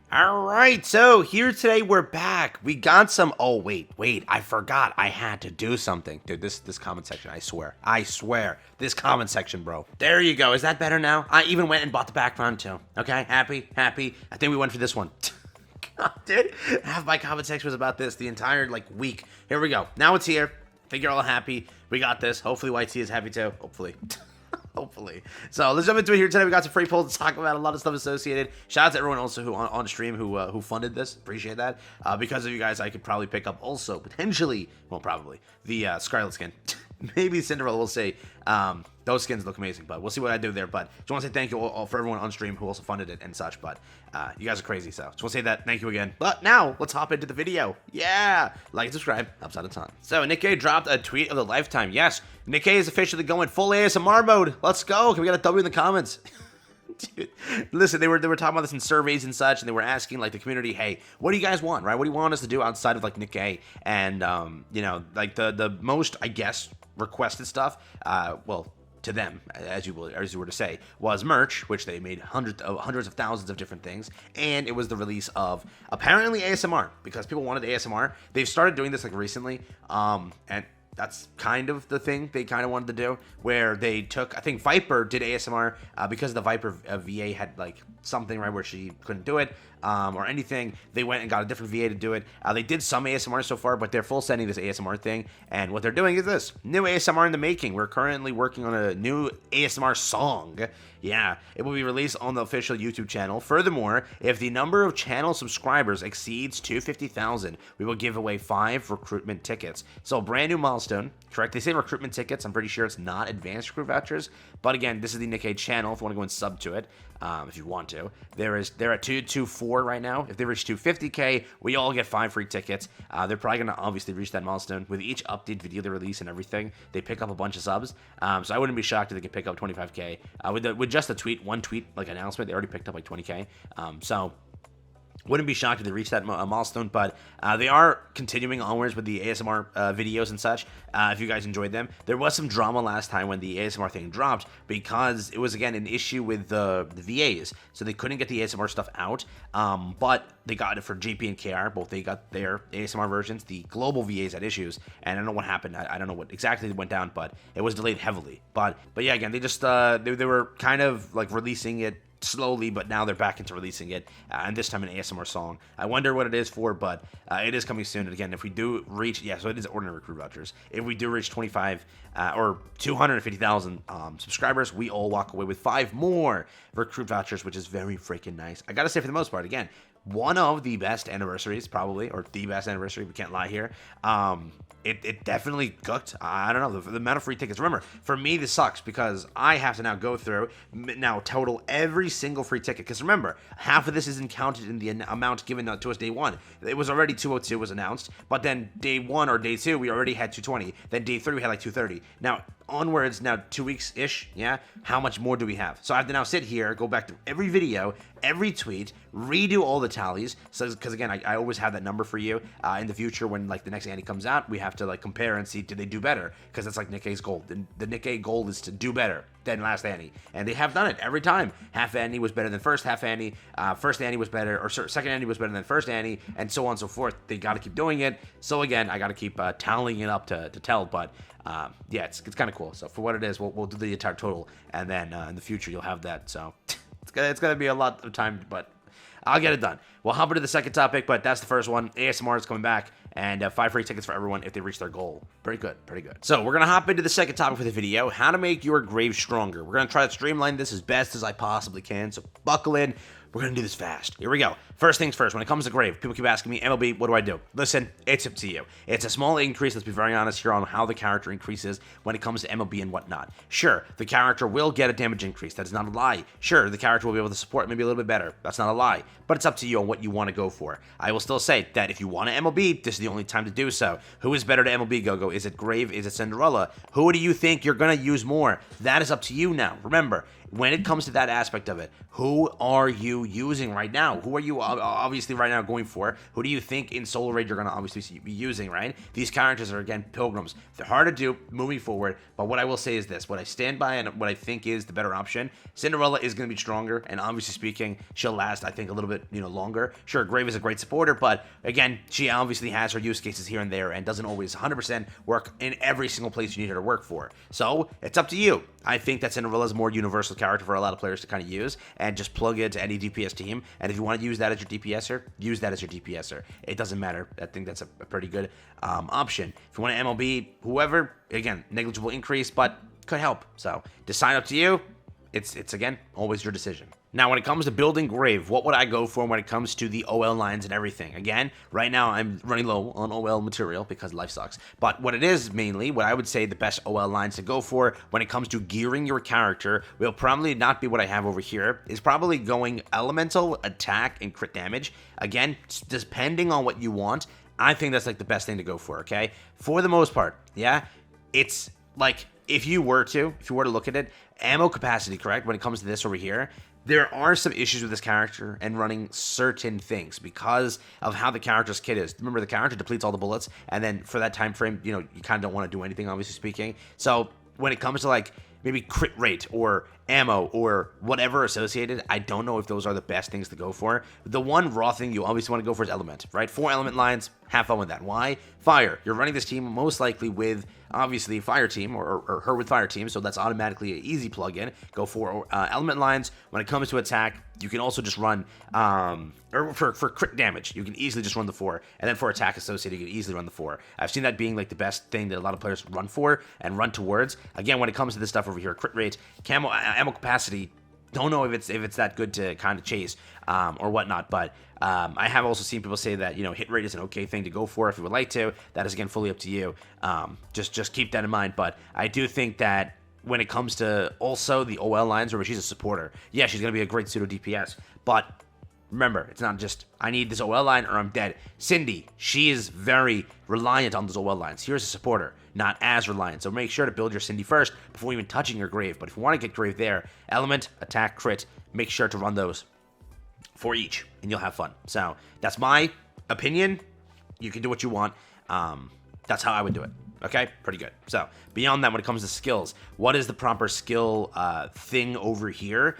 All right, so here today we're back. We got some. Oh wait, I forgot. I had to do something, dude. This comment section. I swear, this comment section, bro. There you go. Is that better now? I even went and bought the background too. Okay, happy. I think we went for this one. God, dude, half my comment section was about this the entire week. Here we go. Now it's here. I think you're all happy. We got this. Hopefully, YT is happy too. Hopefully. Hopefully. So let's jump into it here today. We got some free polls to talk about, a lot of stuff associated. Shout out to everyone also who on stream who funded this. Appreciate that. Because of you guys, I could probably pick up also potentially, well, probably the Scarlet skin. Maybe Cinderella. We'll see. Those skins look amazing, but we'll see what I do there. But just want to say thank you all for everyone on stream who also funded it and such. But you guys are crazy, so just want to say that. Thank you again. But now let's hop into the video. Yeah, like and subscribe. Helps out a ton. So Nikke dropped a tweet of the lifetime. Yes, Nikke is officially going full ASMR mode. Let's go. Can we get a W in the comments? Dude, listen, they were talking about this in surveys and such, and they were asking the community, hey, what do you guys want, right? What do you want us to do outside of Nikke? And you know, the most, I guess, requested stuff, well, to them, as you were to say, was merch, which they made hundreds of thousands of different things, and it was the release of apparently ASMR, because people wanted ASMR. They've started doing this recently, and that's kind of the thing they kind of wanted to do, where they took, I think Viper did ASMR because the Viper VA had something, right, where she couldn't do it or anything. They went and got a different VA to do it. They did some ASMR so far, but they're full sending this ASMR thing, and what they're doing is this. New ASMR in the making. We're currently working on a new ASMR song. Yeah, it will be released on the official YouTube channel. Furthermore, if the number of channel subscribers exceeds 250,000, we will give away 5 recruitment tickets. So, brand new milestone, correct? They say recruitment tickets. I'm pretty sure it's not advanced recruit vouchers. But again, this is the Nikke channel if you want to go and sub to it, if you want to. They're at 224 right now. If they reach 250K, we all get 5 free tickets. They're probably going to obviously reach that milestone. With each update video they release and everything, they pick up a bunch of subs. So I wouldn't be shocked if they could pick up 25K. With just a one tweet announcement, they already picked up 20K. So wouldn't be shocked if they reach that milestone, but they are continuing onwards with the ASMR videos and such. If you guys enjoyed them, there was some drama last time when the ASMR thing dropped because it was again an issue with the VAs, so they couldn't get the ASMR stuff out. But they got it for GP and KR, both they got their ASMR versions. The global VAs had issues, and I don't know what happened. I don't know what exactly went down, but it was delayed heavily. But yeah, again, they just they were kind of releasing it slowly, but now they're back into releasing it, and this time an ASMR song. I wonder what it is for, but it is coming soon. And again, if we do reach, yeah, so it is ordinary recruit vouchers. If we do reach 25 or 250,000 subscribers, we all walk away with 5 more recruit vouchers, which is very freaking nice. I gotta say, for the most part, again, one of the best anniversaries, probably, or the best anniversary, we can't lie here. It definitely cooked. I don't know, the amount of free tickets. Remember, for me, this sucks because I have to now go through, total every single free ticket. Because remember, half of this isn't counted in the amount given to us day one. It was already 202 was announced, but then day 1 or day 2, we already had 220. Then day 3, we had 230. Now, onwards, now 2 weeks-ish, yeah? How much more do we have? So I have to now sit here, go back to every video, every tweet, redo all the tallies, so because again, I always have that number for you in the future when the next Annie comes out. We have to compare and see, did they do better, because that's Nikke's goal. The Nikke goal is to do better than last Annie, and they have done it every time. Half Annie was better than first half Annie, first Annie was better, or second Annie was better than first Annie, and so on and so forth. They got to keep doing it. So again, I got to keep tallying it up to tell, but yeah, it's kind of cool. So for what it is, we'll do the entire total, and then in the future you'll have that. So it's gonna be a lot of time, but I'll get it done. We'll hop into the second topic, but that's the first one. ASMR is coming back, and 5 free tickets for everyone if they reach their goal. Pretty good, pretty good. So we're gonna hop into the second topic for the video: how to make your grave stronger. We're gonna try to streamline this as best as I possibly can. So buckle in. We're going to do this fast. Here we go. First things first, when it comes to grave, people keep asking me, MLB, what do I do? Listen, it's up to you. It's a small increase, let's be very honest here on how the character increases when it comes to MLB and whatnot. Sure, the character will get a damage increase. That is not a lie. Sure, the character will be able to support maybe a little bit better. That's not a lie. But it's up to you on what you want to go for. I will still say that if you want to MLB, this is the only time to do so. Who is better to MLB, Gogo? Is it Grave? Is it Cinderella? Who do you think you're going to use more? That is up to you now. Remember, when it comes to that aspect of it, who are you using right now? Who are you obviously right now going for? Who do you think in Solar Raid you're going to obviously be using, right? These characters are, again, pilgrims. They're hard to do moving forward, but what I will say is this. What I stand by and what I think is the better option, Cinderella is going to be stronger, and obviously speaking, she'll last, I think, a little bit, longer. Sure, Grave is a great supporter, but again, she obviously has her use cases here and there and doesn't always 100% work in every single place you need her to work for. So, it's up to you. I think that Cinderella is a more universal character for a lot of players to kind of use and just plug it to any DPS team. And if you want to use that as your DPSer, use that as your DPSer. It doesn't matter. I think that's a pretty good option. If you want to MLB, whoever, again, negligible increase, but could help. So, decide up to you. It's again, always your decision. Now, when it comes to building Grave, what would I go for when it comes to the OL lines and everything? Again, right now I'm running low on OL material because life sucks. But what it is mainly, what I would say the best OL lines to go for when it comes to gearing your character will probably not be what I have over here. Is probably going elemental, attack, and crit damage. Again, depending on what you want, I think that's like the best thing to go for, okay? For the most part, yeah? It's like, if you were to look at it, ammo capacity, correct? When it comes to this over here, there are some issues with this character and running certain things because of how the character's kit is. Remember, the character depletes all the bullets, and then for that time frame, you kind of don't want to do anything, obviously speaking. So when it comes to like maybe crit rate or ammo or whatever associated, I don't know if those are the best things to go for. The one raw thing you obviously want to go for is element, right? 4 element lines, have fun with that. Why? Fire. You're running this team most likely with obviously fire team or her with fire team, so that's automatically an easy plug-in. Go for element lines. When it comes to attack, you can also just run or for crit damage, you can easily just run the 4, and then for attack associated, you can easily run the 4. I've seen that being like the best thing that a lot of players run for and run towards. Again, when it comes to this stuff over here, crit rate, ammo capacity, don't know if it's that good to kind of chase or whatnot, but I have also seen people say that hit rate is an okay thing to go for if you would like to. That is again fully up to you. Just keep that in mind. But I do think that when it comes to also the OL lines, where she's a supporter, yeah, she's gonna be a great pseudo DPS, but remember, it's not just, I need this OL line or I'm dead. Cindy, she is very reliant on those OL lines. Here's a supporter, not as reliant. So make sure to build your Cindy first before even touching your Grave. But if you want to get Grave there, element, attack, crit, make sure to run those for each, and you'll have fun. So that's my opinion. You can do what you want. That's how I would do it. Okay, pretty good. So beyond that, when it comes to skills, what is the proper skill thing over here?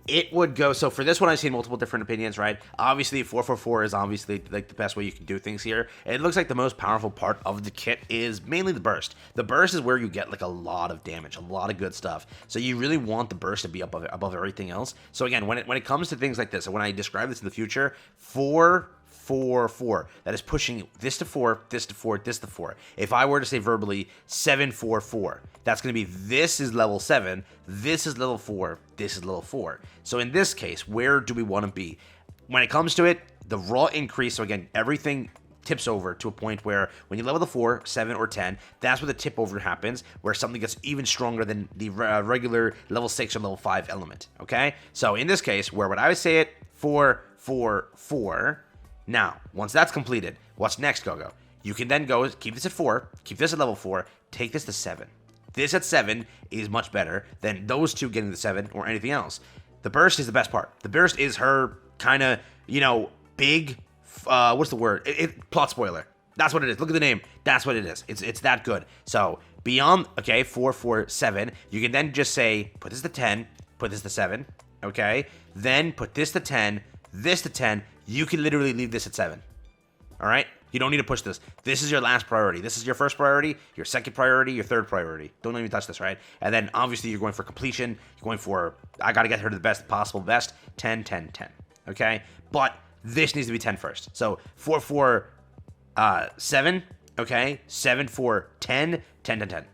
It would go, so for this one, I've seen multiple different opinions, right? Obviously, 444 is obviously like the best way you can do things here. It looks like the most powerful part of the kit is mainly the burst. The burst is where you get like a lot of damage, a lot of good stuff. So you really want the burst to be above everything else. So again, when it comes to things like this, and when I describe this in the future, 444. That is pushing this to 4, this to 4, this to 4. If I were to say verbally 744, that's going to be this is level 7, this is level 4, this is level 4. So in this case, where do we want to be? When it comes to it, the raw increase, so again, everything tips over to a point where when you level the 4, 7, or 10, that's where the tip over happens, where something gets even stronger than the regular level 6 or level 5 element, okay? So in this case, where would I say it? 444. Now, once that's completed, what's next, Gogo? You can then go, keep this at 4, keep this at level 4, take this to 7. This at 7 is much better than those two getting to 7 or anything else. The burst is the best part. The burst is her kind of, big, what's the word? Plot spoiler. That's what it is. Look at the name. That's what it is. It's that good. So, beyond, okay, 4, 4, 7, you can then just say, put this to 10, put this to 7, okay? Then put this to 10, this to 10, you can literally leave this at 7. All right? You don't need to push this. This is your last priority. This is your first priority, your second priority, your third priority. Don't even touch this, right? And then obviously you're going for completion. You're going for, I got to get her to the best possible best. 10, 10, 10. Okay? But this needs to be 10 first. So 4, 4, 7. Okay? 7, 4, 10, 10, 10, 10.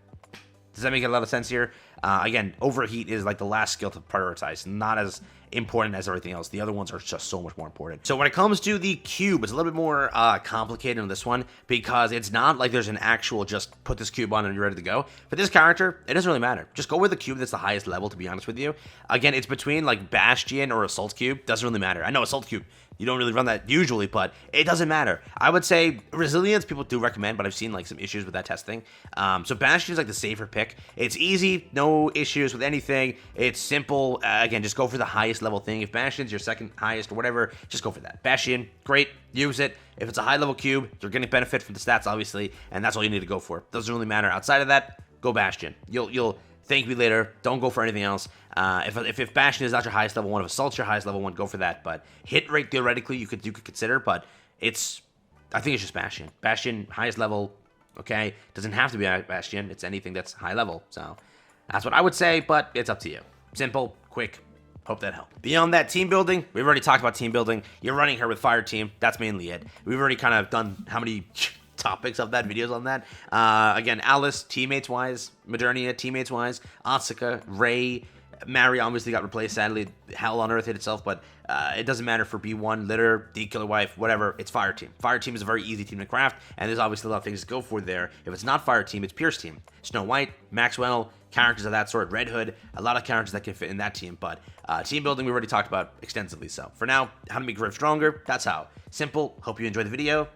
Does that make a lot of sense here? Again, overheat is like the last skill to prioritize, not as important as everything else. The other ones are just so much more important. So when it comes to the cube, it's a little bit more complicated on this one because it's not like there's an actual just put this cube on and you're ready to go. For this character, it doesn't really matter. Just go with the cube that's the highest level, to be honest with you. Again, it's between like Bastion or Assault Cube. Doesn't really matter. I know Assault Cube, You don't really run that usually, but it doesn't matter. I would say Resilience people do recommend, but I've seen like some issues with that testing. So Bastion is like the safer pick. It's easy, no issues with anything. It's simple. Again, just go for the highest level thing. If Bastion's your second highest or whatever, just go for that. Bastion, great, use it. If it's a high level cube, you're going to benefit from the stats, obviously, and that's all you need to go for. Doesn't really matter. Outside of that, go Bastion. You'll thank me later. Don't go for anything else. If Bastion is not your highest level one, if Assault's your highest level one, go for that. But hit rate, theoretically, you could consider, but I think it's just Bastion. Bastion, highest level, okay? Doesn't have to be Bastion. It's anything that's high level. So that's what I would say, but it's up to you. Simple, quick. Hope that helped. Beyond that, team building. We've already talked about team building. You're running her with Fire Team. That's mainly it. We've already kind of done how many topics of that, videos on that. Again, Alice, teammates-wise. Modernia, teammates-wise. Asuka, Ray, Mary obviously got replaced, sadly. Hell on Earth hit itself, but it doesn't matter for B1, Litter, D Killer Wife, whatever. It's Fire Team. Fire Team is a very easy team to craft, and there's obviously a lot of things to go for there. If it's not Fire Team, it's Pierce Team. Snow White, Maxwell, characters of that sort, Red Hood, a lot of characters that can fit in that team, but team building we already talked about extensively. So for now, how to make Griff stronger, that's how. Simple. Hope you enjoyed the video.